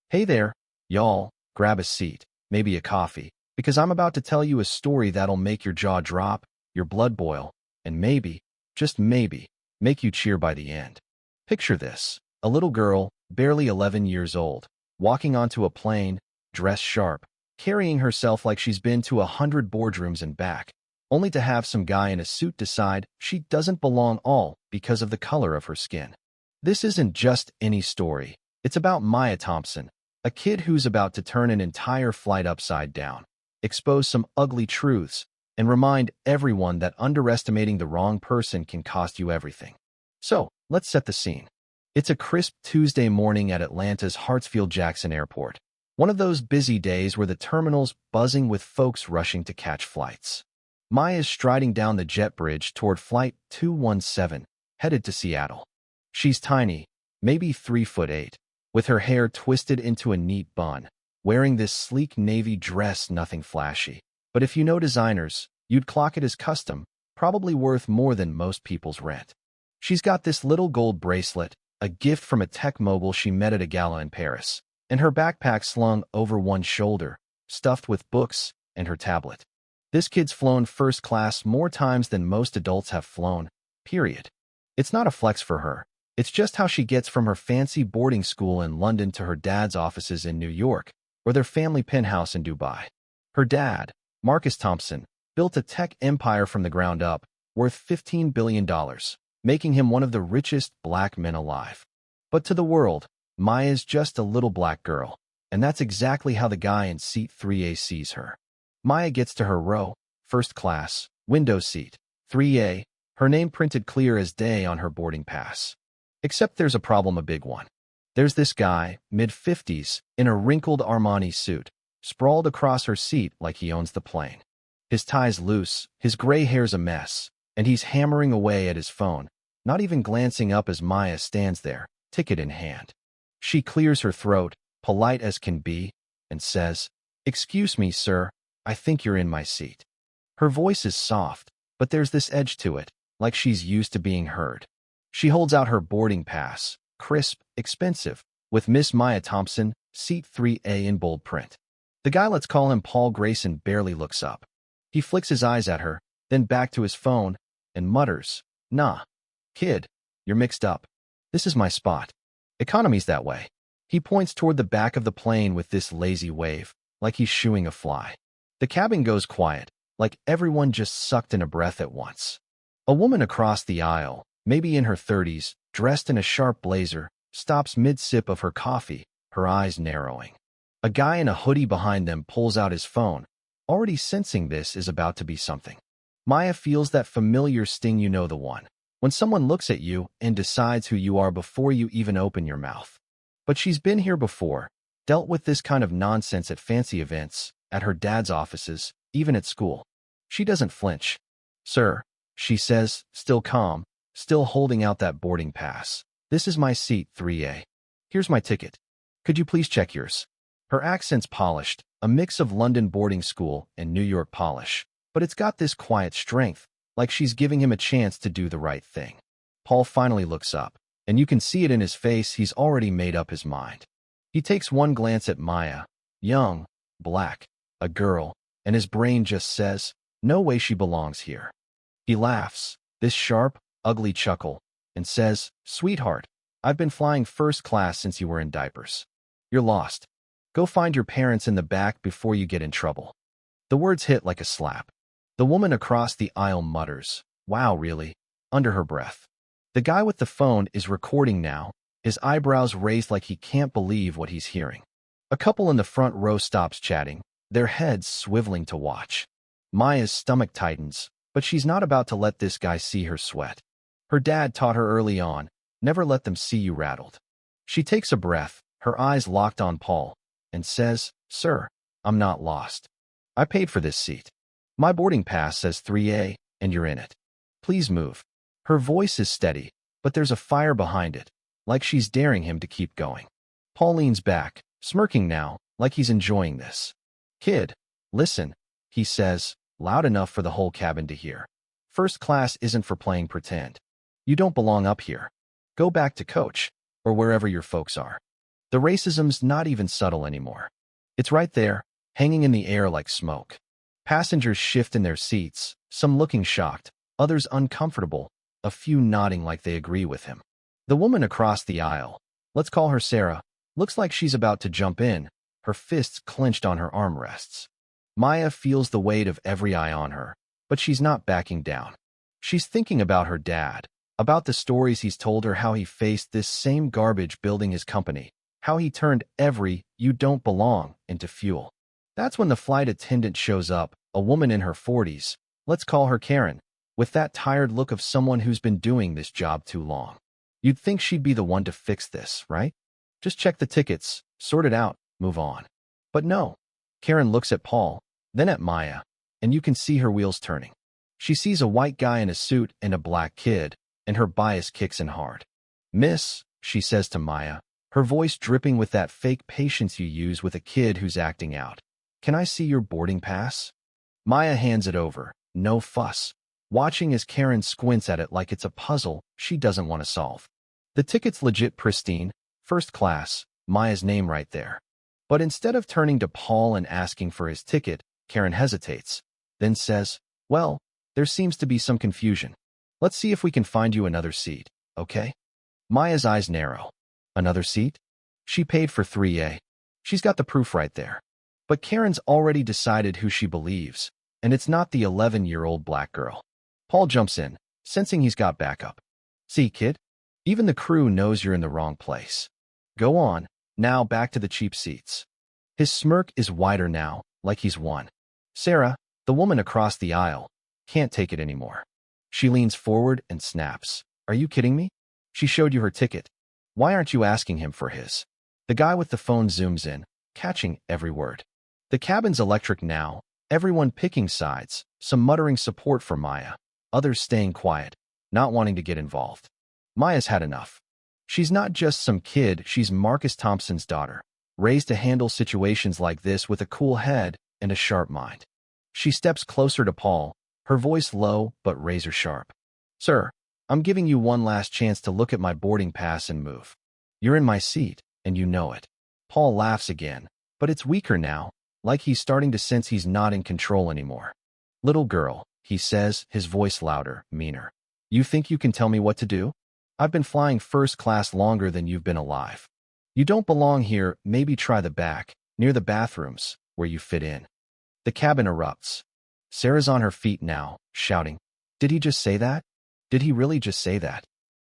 Hey there, y'all, grab a seat, maybe a coffee, because I'm about to tell you a story that'll make your jaw drop, your blood boil, and maybe, just maybe, make you cheer by the end. Picture this, a little girl, barely 11 years old, walking onto a plane, dressed sharp, carrying herself like she's been to 100 boardrooms and back, only to have some guy in a suit decide she doesn't belong all because of the color of her skin. This isn't just any story, it's about Maya Thompson, a kid who's about to turn an entire flight upside down, expose some ugly truths, and remind everyone that underestimating the wrong person can cost you everything. So, let's set the scene. It's a crisp Tuesday morning at Atlanta's Hartsfield-Jackson Airport, one of those busy days where the terminal's buzzing with folks rushing to catch flights. Maya's striding down the jet bridge toward Flight 217, headed to Seattle. She's tiny, maybe 3'8", with her hair twisted into a neat bun, wearing this sleek navy dress, nothing flashy. But if you know designers, you'd clock it as custom, probably worth more than most people's rent. She's got this little gold bracelet, a gift from a tech mogul she met at a gala in Paris, and her backpack slung over one shoulder, stuffed with books and her tablet. This kid's flown first class more times than most adults have flown, period. It's not a flex for her. It's just how she gets from her fancy boarding school in London to her dad's offices in New York, or their family penthouse in Dubai. Her dad, Marcus Thompson, built a tech empire from the ground up, worth $15 billion, making him one of the richest black men alive. But to the world, Maya's just a little black girl, and that's exactly how the guy in seat 3A sees her. Maya gets to her row, first class, window seat, 3A, her name printed clear as day on her boarding pass. Except there's a problem, a big one. There's this guy, mid-50s, in a wrinkled Armani suit, sprawled across her seat like he owns the plane. His tie's loose, his gray hair's a mess, and he's hammering away at his phone, not even glancing up as Maya stands there, ticket in hand. She clears her throat, polite as can be, and says, "Excuse me, sir, I think you're in my seat." Her voice is soft, but there's this edge to it, like she's used to being heard. She holds out her boarding pass, crisp, expensive, with Miss Maya Thompson, seat 3A in bold print. The guy, let's call him Paul Grayson, barely looks up. He flicks his eyes at her, then back to his phone, and mutters, "Nah, kid, you're mixed up. This is my spot. Economy's that way." He points toward the back of the plane with this lazy wave, like he's shooing a fly. The cabin goes quiet, like everyone just sucked in a breath at once. A woman across the aisle, maybe in her 30s, dressed in a sharp blazer, stops mid-sip of her coffee, her eyes narrowing. A guy in a hoodie behind them pulls out his phone, already sensing this is about to be something. Maya feels that familiar sting, you know the one, when someone looks at you and decides who you are before you even open your mouth. But she's been here before, dealt with this kind of nonsense at fancy events, at her dad's offices, even at school. She doesn't flinch. "Sir," she says, still calm, still holding out that boarding pass. "This is my seat, 3A. Here's my ticket. Could you please check yours?" Her accent's polished, a mix of London boarding school and New York polish, but it's got this quiet strength, like she's giving him a chance to do the right thing. Paul finally looks up, and you can see it in his face, he's already made up his mind. He takes one glance at Maya, young, black, a girl, and his brain just says, no way she belongs here. He laughs, this sharp, ugly chuckle, and says, "Sweetheart, I've been flying first class since you were in diapers. You're lost. Go find your parents in the back before you get in trouble." The words hit like a slap. The woman across the aisle mutters, "Wow, really?" under her breath. The guy with the phone is recording now, his eyebrows raised like he can't believe what he's hearing. A couple in the front row stops chatting, their heads swiveling to watch. Maya's stomach tightens, but she's not about to let this guy see her sweat. Her dad taught her early on, never let them see you rattled. She takes a breath, her eyes locked on Paul, and says, "Sir, I'm not lost. I paid for this seat. My boarding pass says 3A, and you're in it. Please move." Her voice is steady, but there's a fire behind it, like she's daring him to keep going. Paul leans back, smirking now, like he's enjoying this. "Kid, listen," he says, loud enough for the whole cabin to hear. "First class isn't for playing pretend. You don't belong up here. Go back to coach, or wherever your folks are." The racism's not even subtle anymore. It's right there, hanging in the air like smoke. Passengers shift in their seats, some looking shocked, others uncomfortable, a few nodding like they agree with him. The woman across the aisle, let's call her Sarah, looks like she's about to jump in, her fists clenched on her armrests. Maya feels the weight of every eye on her, but she's not backing down. She's thinking about her dad, about the stories he's told her, how he faced this same garbage building his company, how he turned every "you don't belong" into fuel. That's when the flight attendant shows up, a woman in her 40s, let's call her Karen, with that tired look of someone who's been doing this job too long. You'd think she'd be the one to fix this, right? Just check the tickets, sort it out, move on. But no. Karen looks at Paul, then at Maya, and you can see her wheels turning. She sees a white guy in a suit and a black kid, and her bias kicks in hard. "Miss," she says to Maya, her voice dripping with that fake patience you use with a kid who's acting out. "Can I see your boarding pass?" Maya hands it over, no fuss, watching as Karen squints at it like it's a puzzle she doesn't want to solve. The ticket's legit pristine, first class, Maya's name right there. But instead of turning to Paul and asking for his ticket, Karen hesitates, then says, "Well, there seems to be some confusion. Let's see if we can find you another seat, okay?" Maya's eyes narrow. Another seat? She paid for 3A. She's got the proof right there. But Karen's already decided who she believes, and it's not the 11-year-old black girl. Paul jumps in, sensing he's got backup. "See, kid? Even the crew knows you're in the wrong place. Go on, now back to the cheap seats." His smirk is wider now, like he's won. Sarah, the woman across the aisle, can't take it anymore. She leans forward and snaps. "Are you kidding me? She showed you her ticket. Why aren't you asking him for his?" The guy with the phone zooms in, catching every word. The cabin's electric now, everyone picking sides, some muttering support for Maya, others staying quiet, not wanting to get involved. Maya's had enough. She's not just some kid, she's Marcus Thompson's daughter, raised to handle situations like this with a cool head and a sharp mind. She steps closer to Paul, her voice low but razor sharp. "Sir, I'm giving you one last chance to look at my boarding pass and move. You're in my seat, and you know it." Paul laughs again, but it's weaker now, like he's starting to sense he's not in control anymore. "Little girl," he says, his voice louder, meaner. "You think you can tell me what to do? I've been flying first class longer than you've been alive. You don't belong here, maybe try the back, near the bathrooms, where you fit in." The cabin erupts. Sarah's on her feet now, shouting, "Did he just say that? Did he really just say that?"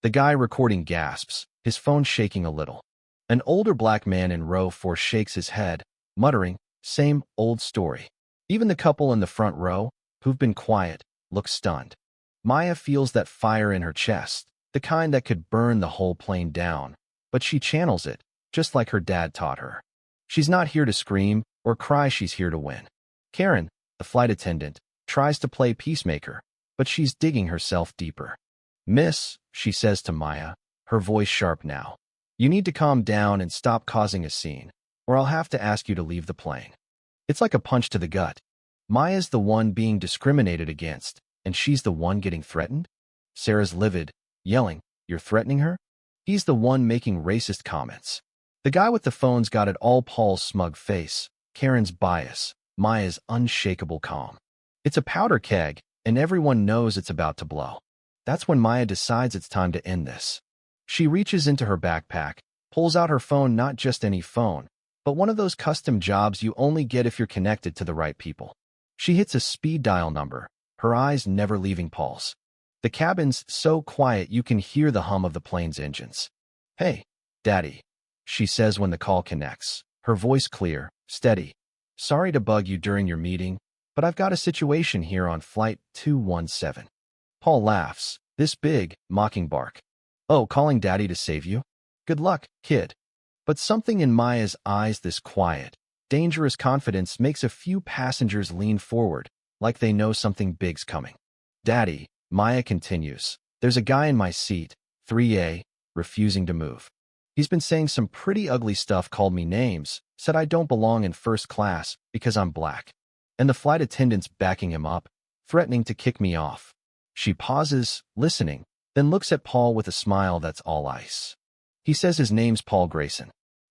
The guy recording gasps, his phone shaking a little. An older black man in row 4 shakes his head, muttering, "Same old story." Even the couple in the front row, who've been quiet, look stunned. Maya feels that fire in her chest, the kind that could burn the whole plane down, but she channels it, just like her dad taught her. She's not here to scream or cry, she's here to win. Karen, the flight attendant, tries to play peacemaker, but she's digging herself deeper. "Miss," she says to Maya, her voice sharp now, "you need to calm down and stop causing a scene, or I'll have to ask you to leave the plane." It's like a punch to the gut. Maya's the one being discriminated against, and she's the one getting threatened? Sarah's livid, yelling, "You're threatening her?" He's the one making racist comments. The guy with the phone's got it all, Paul's smug face, Karen's bias, Maya's unshakable calm. It's a powder keg, and everyone knows it's about to blow. That's when Maya decides it's time to end this. She reaches into her backpack, pulls out her phone, not just any phone, but one of those custom jobs you only get if you're connected to the right people. She hits a speed dial number, her eyes never leaving Paul's. The cabin's so quiet you can hear the hum of the plane's engines. "Hey, Daddy," she says when the call connects, her voice clear, steady. "Sorry to bug you during your meeting, but I've got a situation here on flight 217. Paul laughs, this big, mocking bark. "Oh, calling Daddy to save you? Good luck, kid." But something in Maya's eyes, this quiet, dangerous confidence, makes a few passengers lean forward, like they know something big's coming. "Daddy," Maya continues, "there's a guy in my seat, 3A, refusing to move. He's been saying some pretty ugly stuff, called me names, said I don't belong in first class because I'm black. And the flight attendant's backing him up, threatening to kick me off." She pauses, listening, then looks at Paul with a smile that's all ice. He says his name's Paul Grayson.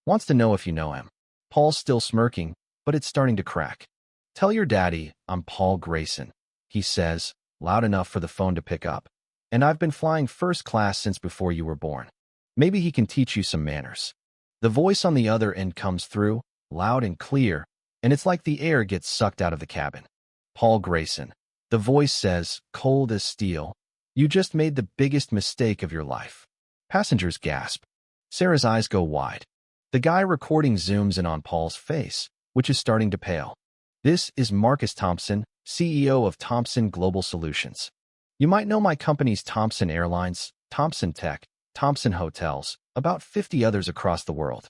Wants to know if you know him. Paul's still smirking, but it's starting to crack. Tell your daddy I'm Paul Grayson, he says, loud enough for the phone to pick up. And I've been flying first class since before you were born. Maybe he can teach you some manners. The voice on the other end comes through, loud and clear, and it's like the air gets sucked out of the cabin. Paul Grayson. The voice says, cold as steel, you just made the biggest mistake of your life. Passengers gasp. Sarah's eyes go wide. The guy recording zooms in on Paul's face, which is starting to pale. This is Marcus Thompson, CEO of Thompson Global Solutions. You might know my companies Thompson Airlines, Thompson Tech, Thompson Hotels, about 50 others across the world.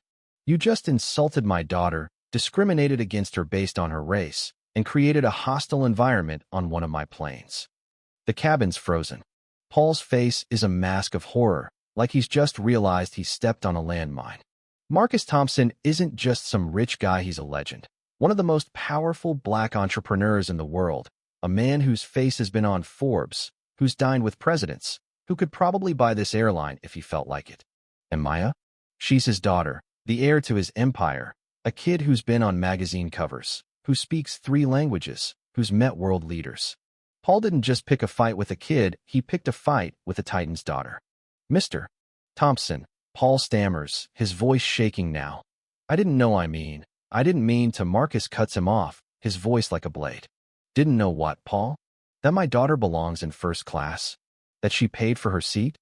You just insulted my daughter, discriminated against her based on her race, and created a hostile environment on one of my planes. The cabin's frozen. Paul's face is a mask of horror, like he's just realized he stepped on a landmine. Marcus Thompson isn't just some rich guy, he's a legend. One of the most powerful black entrepreneurs in the world, a man whose face has been on Forbes, who's dined with presidents, who could probably buy this airline if he felt like it. And Maya? She's his daughter, the heir to his empire, a kid who's been on magazine covers, who speaks 3 languages, who's met world leaders. Paul didn't just pick a fight with a kid, he picked a fight with a Titan's daughter. Mr. Thompson, Paul stammers, his voice shaking now. I didn't mean to. Marcus cuts him off, his voice like a blade. Didn't know what, Paul? That my daughter belongs in first class? That she paid for her seat?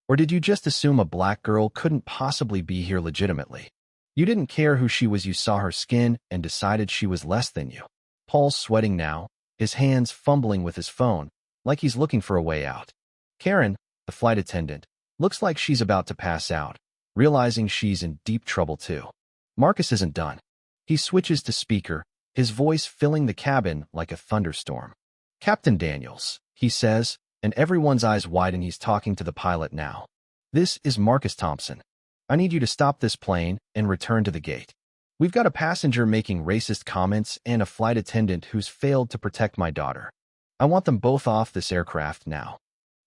Or did you just assume a black girl couldn't possibly be here legitimately? You didn't care who she was, you saw her skin and decided she was less than you. Paul's sweating now, his hands fumbling with his phone, like he's looking for a way out. Karen, the flight attendant, looks like she's about to pass out, realizing she's in deep trouble too. Marcus isn't done. He switches to speaker, his voice filling the cabin like a thunderstorm. Captain Daniels, he says, and everyone's eyes widen. He's talking to the pilot now. This is Marcus Thompson. I need you to stop this plane and return to the gate. We've got a passenger making racist comments and a flight attendant who's failed to protect my daughter. I want them both off this aircraft now.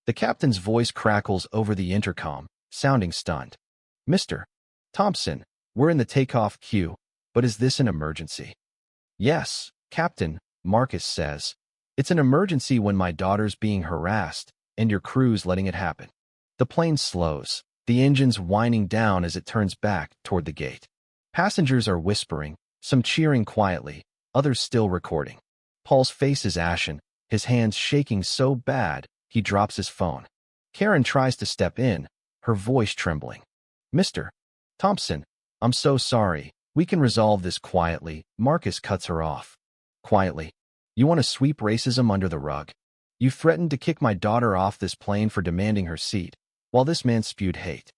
The captain's voice crackles over the intercom, sounding stunned. Mr. Thompson, we're in the takeoff queue, but is this an emergency? Yes, Captain, Marcus says. It's an emergency when my daughter's being harassed, and your crew's letting it happen. The plane slows, the engine's whining down as it turns back toward the gate. Passengers are whispering, some cheering quietly, others still recording. Paul's face is ashen, his hands shaking so bad, he drops his phone. Karen tries to step in, her voice trembling. Mr. Thompson, I'm so sorry. We can resolve this quietly. Marcus cuts her off. Quietly. You want to sweep racism under the rug? You threatened to kick my daughter off this plane for demanding her seat, while this man spewed hate.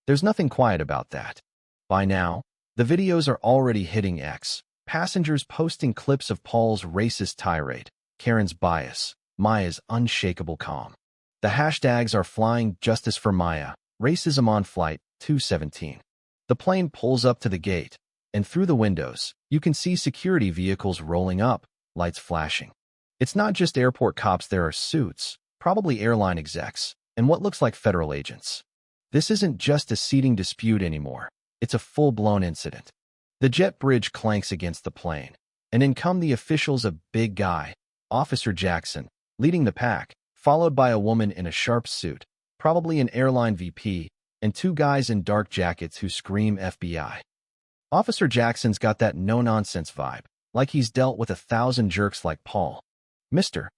There's nothing quiet about that. By now, the videos are already hitting X. Passengers posting clips of Paul's racist tirade, Karen's bias, Maya's unshakable calm. The hashtags are flying. Justice for Maya, racism on flight 217. The plane pulls up to the gate, and through the windows, you can see security vehicles rolling up, lights flashing. It's not just airport cops, there are suits, probably airline execs, and what looks like federal agents. This isn't just a seating dispute anymore. It's a full-blown incident. The jet bridge clanks against the plane, and in come the officials, a big guy, Officer Jackson, leading the pack, followed by a woman in a sharp suit, probably an airline VP, and 2 guys in dark jackets who scream FBI. Officer Jackson's got that no-nonsense vibe, like he's dealt with 1,000 jerks like Paul. Mr.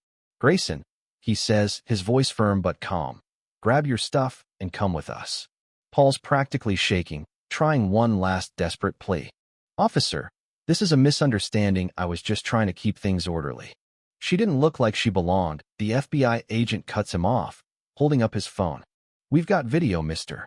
Grayson, he says, his voice firm but calm. Grab your stuff and come with us. Paul's practically shaking, trying one last desperate plea. Officer, this is a misunderstanding. I was just trying to keep things orderly. She didn't look like she belonged. The FBI agent cuts him off, holding up his phone. We've got video, Mr.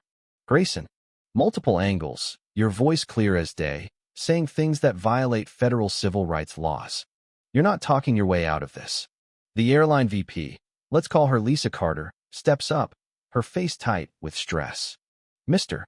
Grayson. Multiple angles, your voice clear as day, saying things that violate federal civil rights laws. You're not talking your way out of this. The airline VP, let's call her Lisa Carter, steps up, her face tight with stress. Mr.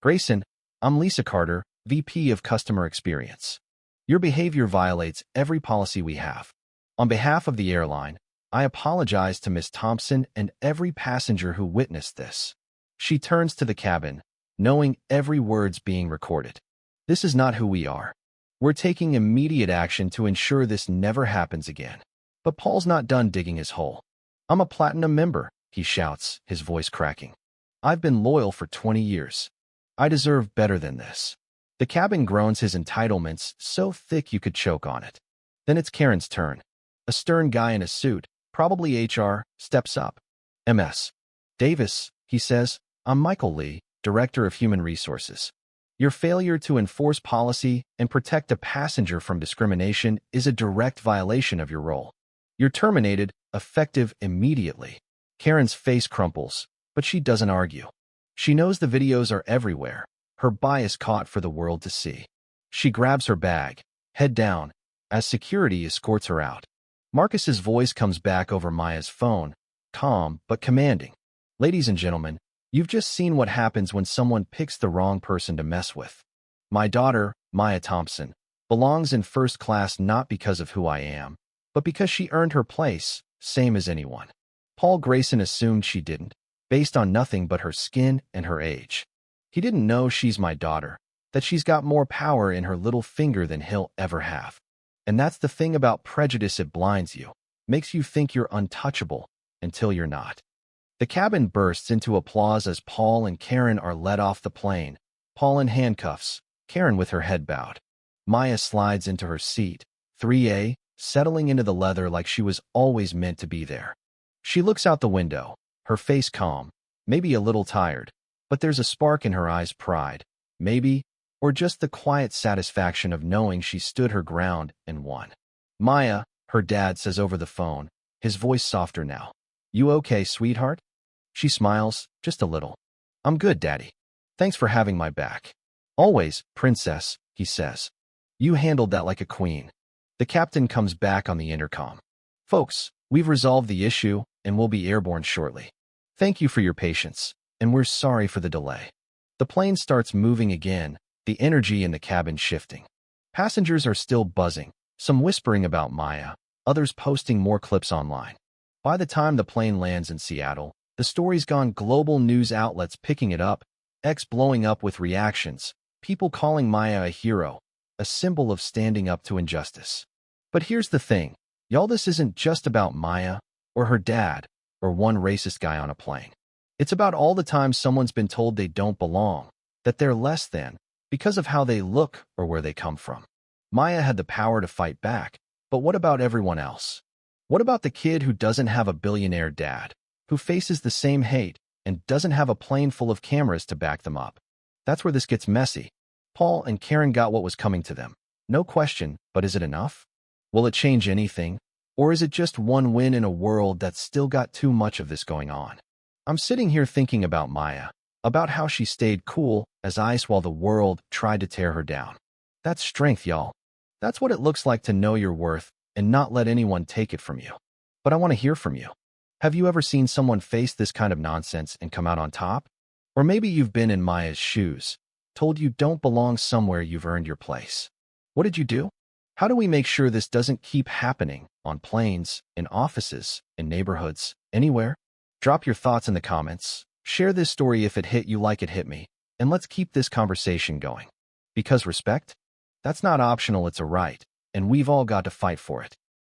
Grayson, I'm Lisa Carter, VP of Customer Experience. Your behavior violates every policy we have. On behalf of the airline, I apologize to Miss Thompson and every passenger who witnessed this. She turns to the cabin, knowing every word's being recorded. This is not who we are. We're taking immediate action to ensure this never happens again. But Paul's not done digging his hole. I'm a platinum member, he shouts, his voice cracking. I've been loyal for 20 years. I deserve better than this. The cabin groans his entitlements so thick you could choke on it. Then it's Karen's turn. A stern guy in a suit, probably HR, steps up. MS. Davis, he says, I'm Michael Lee, Director of Human Resources. Your failure to enforce policy and protect a passenger from discrimination is a direct violation of your role. You're terminated, effective immediately. Karen's face crumples, but she doesn't argue. She knows the videos are everywhere, her bias caught for the world to see. She grabs her bag, head down, as security escorts her out. Marcus's voice comes back over Maya's phone, calm but commanding. Ladies and gentlemen, you've just seen what happens when someone picks the wrong person to mess with. My daughter, Maya Thompson, belongs in first class not because of who I am, but because she earned her place, same as anyone. Paul Grayson assumed she didn't, based on nothing but her skin and her age. He didn't know she's my daughter, that she's got more power in her little finger than he'll ever have. And that's the thing about prejudice, it blinds you, makes you think you're untouchable until you're not. The cabin bursts into applause as Paul and Karen are led off the plane, Paul in handcuffs, Karen with her head bowed. Maya slides into her seat, 3A, settling into the leather like she was always meant to be there. She looks out the window, her face calm, maybe a little tired, but there's a spark in her eyes, pride, maybe, or just the quiet satisfaction of knowing she stood her ground and won. Maya, her dad says over the phone, his voice softer now. You okay, sweetheart? She smiles, just a little. I'm good, Daddy. Thanks for having my back. Always, Princess, he says. You handled that like a queen. The captain comes back on the intercom. Folks, we've resolved the issue and we'll be airborne shortly. Thank you for your patience, and we're sorry for the delay. The plane starts moving again, the energy in the cabin shifting. Passengers are still buzzing, some whispering about Maya, others posting more clips online. By the time the plane lands in Seattle, the story's gone global, news outlets picking it up, X blowing up with reactions, people calling Maya a hero, a symbol of standing up to injustice. But here's the thing, y'all, this isn't just about Maya, or her dad, or one racist guy on a plane. It's about all the times someone's been told they don't belong, that they're less than, because of how they look or where they come from. Maya had the power to fight back, but what about everyone else? What about the kid who doesn't have a billionaire dad, who faces the same hate and doesn't have a plane full of cameras to back them up? That's where this gets messy. Paul and Karen got what was coming to them. No question, but is it enough? Will it change anything? Or is it just one win in a world that's still got too much of this going on? I'm sitting here thinking about Maya, about how she stayed cool as ice while the world tried to tear her down. That's strength, y'all. That's what it looks like to know your worth and not let anyone take it from you. But I want to hear from you. Have you ever seen someone face this kind of nonsense and come out on top? Or maybe you've been in Maya's shoes, told you don't belong somewhere you've earned your place. What did you do? How do we make sure this doesn't keep happening on planes, in offices, in neighborhoods, anywhere? Drop your thoughts in the comments. Share this story if it hit you like it hit me, and let's keep this conversation going. Because respect? That's not optional, it's a right, and we've all got to fight for it.